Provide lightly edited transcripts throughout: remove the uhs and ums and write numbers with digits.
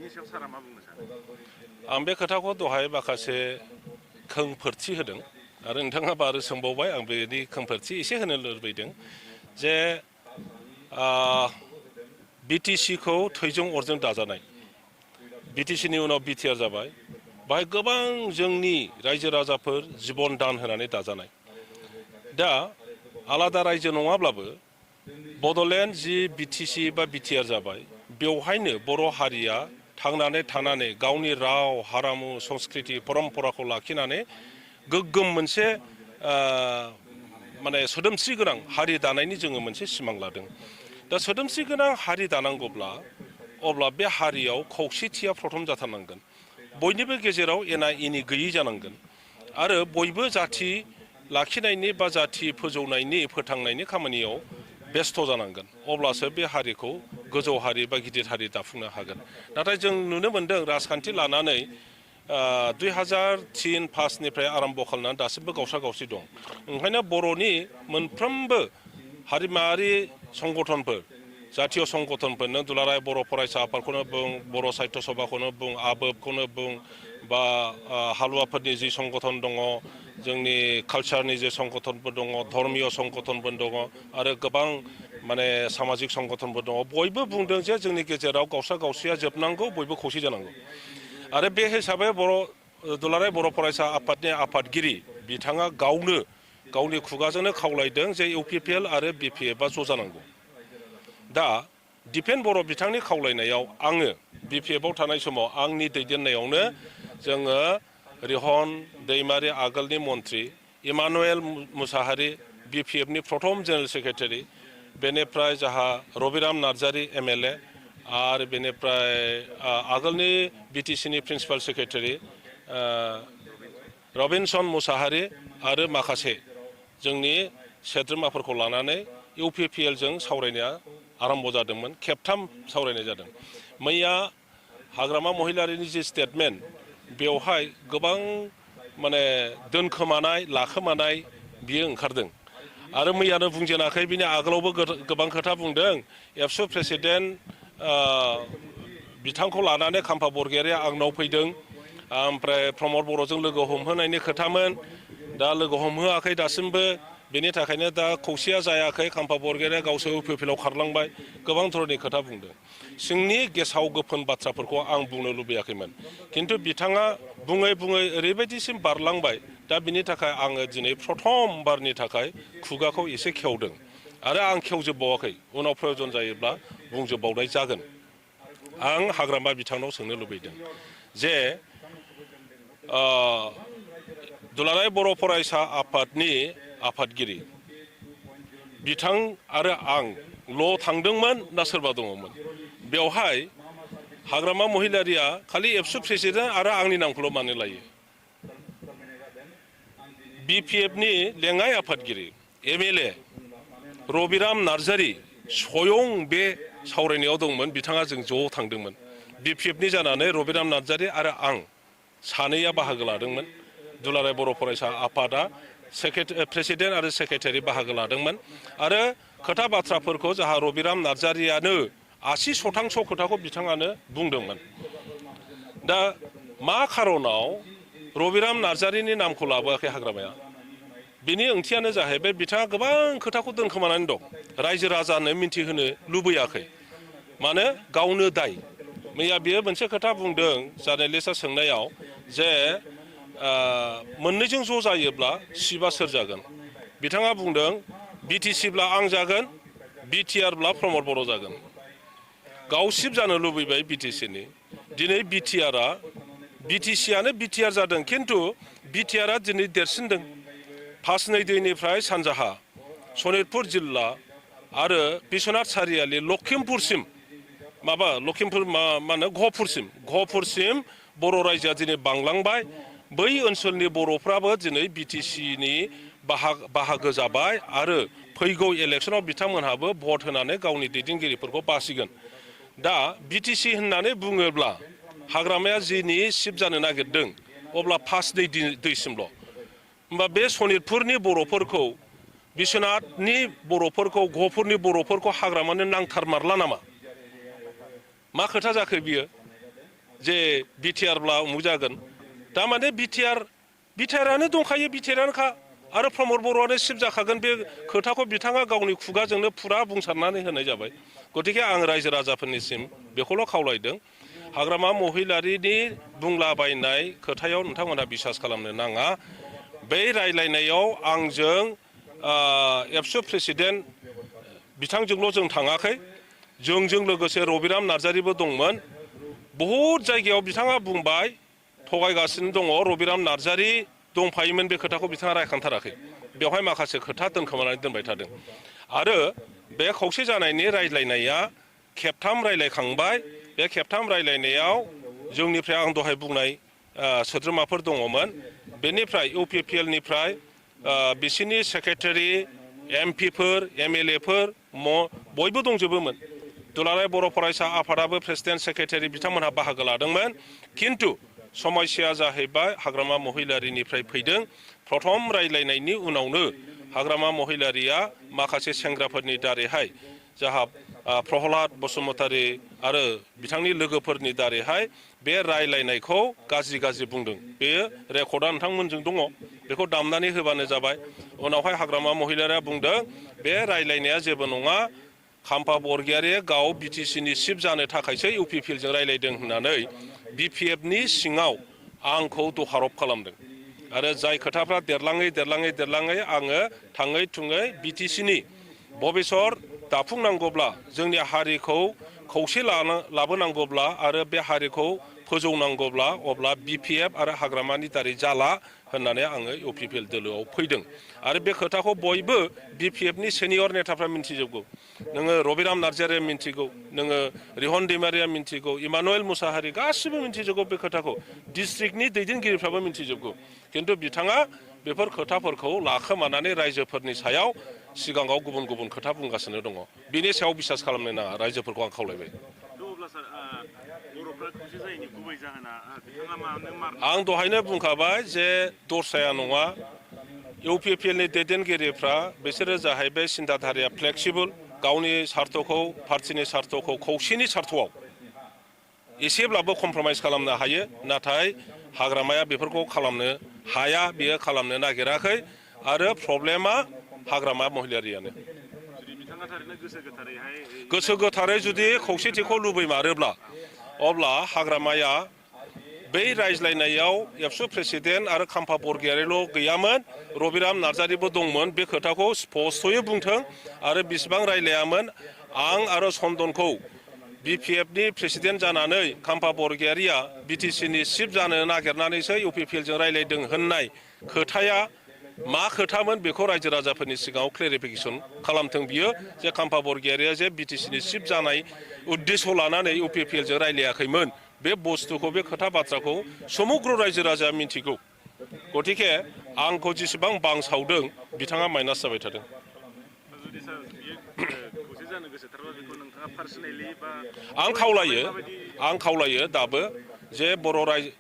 बिनि सायाव सारा मा बुंनो सानो? आं बे खोथाखौ दहाय माखासे खोंफोरथि होदों आरो नोंथाङा आरो सोंबावबाय आं बेनि खोंफोरथि एसे होनो लुबैदों जे बिटिसिखौ थैजों अरजों दाजानाय बिटिसिनि उनाव बिटिआर जाबाय बाहाय गोबां जोंनि रायजो राजाफोर जिबन दान होनानै दाजानाय दा आलादा रायजो नङाब्लाबो बड'लेण्ड जि बिटिसि बा बिटिआर जाबाय बेवहायनो बर' हारिया थांनानै थानानै गावनि राव हारिमु संस्कृति परम्पराखौ लाखिनानै गोग्गोम मोनसे माने सोदोमस्रि गोनां हारि दानायनि जोङो मोनसे सिमां लादों दा सोदोमस्रि गोनां हारि दानांगौब्ला अब्ला बे हारियाव खौसेथिया प्रथम जाथारनांगोन बयनिबो गेजेराव एना एनि गैयै जानांगोन आरो बयबो जाथि लाखिनायनि बा जाथि फोजौनायनि फोथांनायनि खामानियाव बेस्थ' जानांगोन अब्लासो बे हारिखौ गोजौ हारि बा गिदिर हारि दाफुंनो हागोन नाथाय जों नुनो मोन्दों राजखान्थि लानानै 2003-05निफ्राय आरम्भ खालामनानै दासिमबो गावस्रा गावस्रि दं ओंखायनो बर'नि मोनफ्रोमबो हारिमायारि संगठनफोर जातीय संगठनफोर नों दुलाराय बर' फरायसा आफादखौनो बुं बर' साहित्य सभाखौनो बुं आबोबखौनो बुं बा हालुवाफोरनि जि संगठन दङ जोंनि कालचारनि जे संगठनफोर दङ धर्मीय संगठनफोर दङ आरो गोबां माने सामाजिक संगठनफोर दङ बयबो बुंदों जे जोंनि गेजेराव गावस्रा गावस्रिया जोबनांगौ बयबो खौसे जानांगौ आरो बे हिसाबै दुलाराय बर' फरायसा आफादनि आफादगिरि बिथाङा गावनि खुगाजोंनो खावलायदों जे इउपिपिएल आरो बिपिएफआ ज' जानांगौ दा दिपेन बर' बिथांनि खावलायनायाव आङो बिपिएफआव थानाय समाव आंनि दैदेननायावनो जोङो रिहन दैमारि आगोलनि मन्त्रि इमानुएल मुसाहारि बिपिएफनि प्रथम जेनेरेल सेक्रेटारि बेनिफ्राय जाहा रबिराम नार्जारि एमएलए आरो बेनिफ्राय आगोलनि बिटिसिनि प्रिन्सिपाल सेक्रेटारि रबिनसन मुसाहारि आरो माखासे जोंनि सोद्रोमाफोरखौ लानानै इउपिपिएलजों सावरायनाया आरम्भ जादोंमोन खेबथाम सावरायनाय जादों मैया हाग्रामा महिलारिनि जि स्टेटमेन्ट बेवहाय गोबां माने दोनखोमानाय लाखोमानाय बियो ओंखारदों आरो मैयानो बुंजेनाखै बिनि आगोलावबो गोबां खोथा बुंदों एबसु प्रेसिडेन्ट बिथांखौ लानानै खाम्फा बरगयारिया आंनाव फैदों ओमफ्राय प्रमद बर'जों लोगो हमहोनायनि खोथामोन दा लोगो हमहोआखै दासिमबो बेनि थाखायनो दा खौसेया जायाखै खाम्फा बरगयारिया गावसोर इउपिपिएलआव खारलांबाय गोबां धरननि खोथा बुंदों सिंनि गेसाव गोफोन बाथ्राफोरखौ आं बुंनो लुबैयाखैमोन खिन्थु बिथाङा बुङै बुङै ओरैबायदिसिम बारलांबाय दा बिनि थाखाय आङो दिनै प्रथम बारनि थाखाय खुगाखौ एसे खेवदों आरो आं खेवजोबबावाखै उनाव प्रयजन जायोब्ला बुंजोबबावनाय जागोन आं हाग्रामा बिथांनाव सोंनो लुबैदों जे दुलाराय बर' फरायसा आफादनि आफादगिरि बिथां आरो आंल' थांदोंमोन ना सोरबा दङमोन बेवहाय हाग्रामा महिलारिया खालि एबसु प्रेसिडेन्ट आरो आंनि नामखौल' मानो लायो बिपिएफनि लेङाइ आफादगिरि एमएलए रबिराम नार्जारि स्वयं बे सावरायनायाव दंमोन बिथाङा जों ज' थांदोंमोन बिपिएफनि जानानै रबिराम नार्जारि आरो आं सानैया बाहागो लादोंमोन दुलाराय बर' फरायसा आफादा प्रेसिडेन्ट आरो सेक्रेटारि बाहागो लादोंमोन आरो खोथा बाथ्राफोरखौ जाहा रबिराम नार्जारियानो 80% खोथाखौ बिथाङानो बुंदोंमोन दा मा खारनाव रबिराम नार्जारिनि नामखौ लाबोआखै हाग्रामाया बिनि ओंथियानो जाहैबाय बिथाङा गोबां खोथाखौ दोनखोमानानै दं रायजो राजानो मिन्थिहोनो लुबैयाखै मानो गावनो दाय मैया बियो मोनसे खोथा बुंदों जार्नेलिस्टआ सोंनायाव जे मोननैजों ज' जायोब्ला सिबा सोर जागोन बिथाङा बुंदों बिटिसिब्ला आं जागोन बिटिआरब्ला प्रमद बर' जागोन गावसिब जानो लुबैबाय बिटिसिनि दिनै बिटिसिआनो बिटिआर जादों खिन्थु बिटिआरआ दिनै देरसिनदों फास नैदैनिफ्राय सानजाहा सनितपुर जिल्ला आरो बिश्वनाथ सारियालि लखिमपुरसिम लखिमपुर मा होनो गहपुरसिम बर' रायजोआ दिनै बांलांबाय बै ओनसोलनि बर'फ्राबो दिनै बिटिसिनि बाहागो जाबाय आरो फैगौ इलेक्सनाव बिथांमोनहाबो भट होनानै गावनि दैदेनगिरिफोरखौ बासिगोन दा बिटिसि होननानै बुङोब्ला हाग्रामाया जिनि सिफ जानो नागिरदों अब्ला फास दैसिमल' होमबा बे सनितपुरनि बर'फोरखौ बिश्वनाथनि बर'फोरखौ गहपुरनि बर'फोरखौ हाग्रामानो नांथारमारला नामा मा खोथा जाखो बियो जे बिटिआरब्ला उमुक जागोन थारमाने बिटिआरानो दंखायो बिटिआरानोखा आरो प्रमद बर'आनो सिफ जाखागोन बे खोथाखौ बिथाङा गावनि खुगाजोंनो फुरा बुंसारनानै होनाय जाबाय गतिके आं रायजो राजाफोरनिसिम बेखौल' खावलायदों हाग्रामा महिलारिनि बुंलाबायनाय खोथायाव नोंथांमोनहा बिसास खालामनो नाङा बै रायलायनायाव आंजों एबसु प्रेसिडेन्ट बिथांजोंल' जों थाङाखै जोंजों लोगोसे रबिराम नार्जारिबो दंमोन बहुद जायगायाव बिथाङा बुंबाय थगायगासिनो दङ रबिराम नार्जारि दंफायोमोन बे खोथाखौ बिथाङा रायखांथाराखै बेवहाय माखासे खोथा दोनखोमानानै दोनबाय थादों आरो बे खौसे जानायनि रायज्लायनाया खेबथाम रायलायखांबाय बे खेबथाम रायलायनायाव जोंनिफ्राय आं दहाय बुंनाय सोद्रोमाफोर दङमोन बेनिफ्राय इउपिपिएलनिफ्राय बिसिनि सेक्रेटारि एमपिफोर एमएलएफोर बयबो दंजोबोमोन दुलाराय बर' फरायसा आफादाबो प्रेसिडेन्ट सेक्रेटारि बिथांमोनहा बाहागो लादोंमोन किन्तु समस्याया जाहैबाय हाग्रामा महिलारिनिफ्राय फैदों प्रथम रायलायनायनि उनावनो हाग्रामा महिलारिया माखासे सेंग्राफोरनि दारैहाय जाहा प्रहलाद बसुमतारी आरो बिथांनि लोगोफोरनि दारैहाय बे रायलायनायखौ गाज्रि बुंदों बेयो रेकर्डआ नोंथांमोनजों दङ बेखौ दामनानै होबानो जाबाय उनावहाय हाग्रामा महिलारिया बुंदों बे रायलायनाया जेबो नङा खाम्फा बरगयारिया गाव बिटिसिनि चिफ जानो थाखायसो इउपिपिएलजों रायलायदों होननानै बिपिएफनि सिङाव आंखौ दहारब खालामदों आरो जाय खोथाफ्रा देरलाङै आङो थाङै थुङै बिटिसिनि भबिसर दाफुंनांगौब्ला जोंनि हारिखौ खौसे लाबोनांगौब्ला आरो बे हारिखौ फोजौनांगौब्ला अब्ला बिपिएफ आरो हाग्रामानि दारै जाला होननानै आङो इउपिपिएल दोलोआव फैदों आरो बे खोथाखौ बयबो बिपिएफनि सेनियर नेताफ्रा मिन्थिजोबगौ नोङो रबिराम नार्जारिया मिन्थिगौ नोङो रिहन दैमारिया मिन्थिगौ इमानुएल मुसाहारि गासिबो मिन्थिजोबगौ बे खोथाखौ डिस्ट्रिक्टनि दैदेनगिरिफ्राबो मिन्थिजोबगौ किन्तु बिथाङा बेफोर खोथाफोरखौ लाखोमानानै रायजोफोरनि सायाव सिगाङाव गुबुन खोथा बुंगासिनो दङ बिनि सायाव बिसास खालामनो नाङा रायजोफोरखौ आं खावलायबाय आं दहायनो बुंखाबाय जे दस्राया नङा इउपिपिएलनि दैदेनगिरिफ्रा बिसोरो जाहैबाय सिन्ताधाराया फ्लेक्सिबोल गावनि सार्थखौ पार्टिनि सार्थखौ खौसेनि सार्थआव एसेब्लाबो कमप्रमाइज खालामनो हायो नाथाय हाग्रामाया बेफोरखौ खालामनो हाया बियो खालामनो नागिराखै आरो प्रब्लेमा हाग्रामा महिलारियानो गोसो गोथारै जुदि खौसेथिखौ लुबैमारोब्ला अब्ला हाग्रामाया बै रायज्लायनायाव एबसु प्रेसिडेन्ट आरो खाम्फा बरगयारिल' गैयामोन रबिराम नार्जारिबो दंमोन बे खोथाखौ स्पष्टयै बुंथों आरो बिसिबां रायलायामोन आं आरो चन्दनखौ बिपिएफनि प्रेसिडेन्ट जानानै खाम्फा बरगयारिया बिटिसिनि चिफ जानो नागिरनानैसो इउपिपिएलजों रायलायदों होननाय खोथाया मा खोथामोन बेखौ रायजो राजाफोरनि सिगाङाव क्लेरिफिकेसन खालामथों बियो जे खाम्फा बरगयारिया जे बिटिसिनि चिफ जानाय उद्देश्य लानानै इउपिपिएलजों रायलायाखैमोन बे बुस्थुखौ बे खोथा बाथ्राखौ समग्र रायजो राजाया मिन्थिगौ गतिके आंखौ जेसेबां बांसावदों बिथाङा माइनास जाबाय थादों आं खावलायो दाबो जे बर' रायजो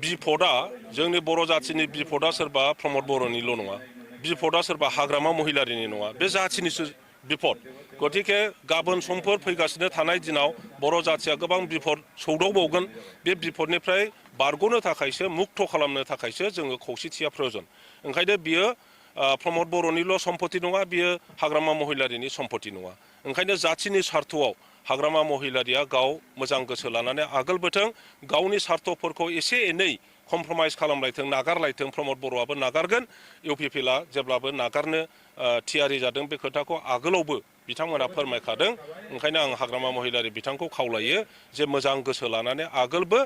बिपदआ जोंनि बर' जाथिनि बिपदआ सोरबा प्रमद बर'निल' नङा बिपदआ सोरबा हाग्रामा महिलारिनि नङा बे जाथिनिसो बिपद गतिके गाबोन समफोर फैगासिनो थानाय दिनाव बर' जाथिया गोबां बिपद सौदावबावगोन बे बिपदनिफ्राय बारग'नो थाखायसो मुक्त खालामनो थाखायसो जोङो खौसेथिया प्रयोजन ओंखायनो बियो प्रमद बर'निल' सम्पति नङा बियो हाग्रामा महिलारिनि सम्पति नङा ओंखायनो जाथिनि सार्थआव हाग्रामा महिलारिया गाव मोजां गोसो लानानै आगोलबोथों गावनि सार्थफोरखौ एसे एनै कमप्रमाइज खालामलायथों नागारलायथों प्रमद बर'आबो नागारगोन इउपिपिएलआ जेब्लाबो नागारनो थियारि जादों बे खोथाखौ आगोलावबो बिथांमोना फोरमायखादों ओंखायनो आं हाग्रामा महिलारि बिथांखौ खावलायो जे मोजां गोसो लानानै आगोलबो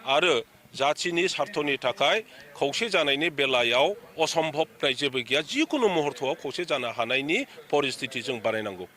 आरो जाथिनि सार्थनि थाखाय खौसे जानायनि बेलायाव असम्भबनाय जेबो गैया जिकुनु मुहुर्तआव खौसे जानो हानायनि परिस्थिति जों बानायनांगौ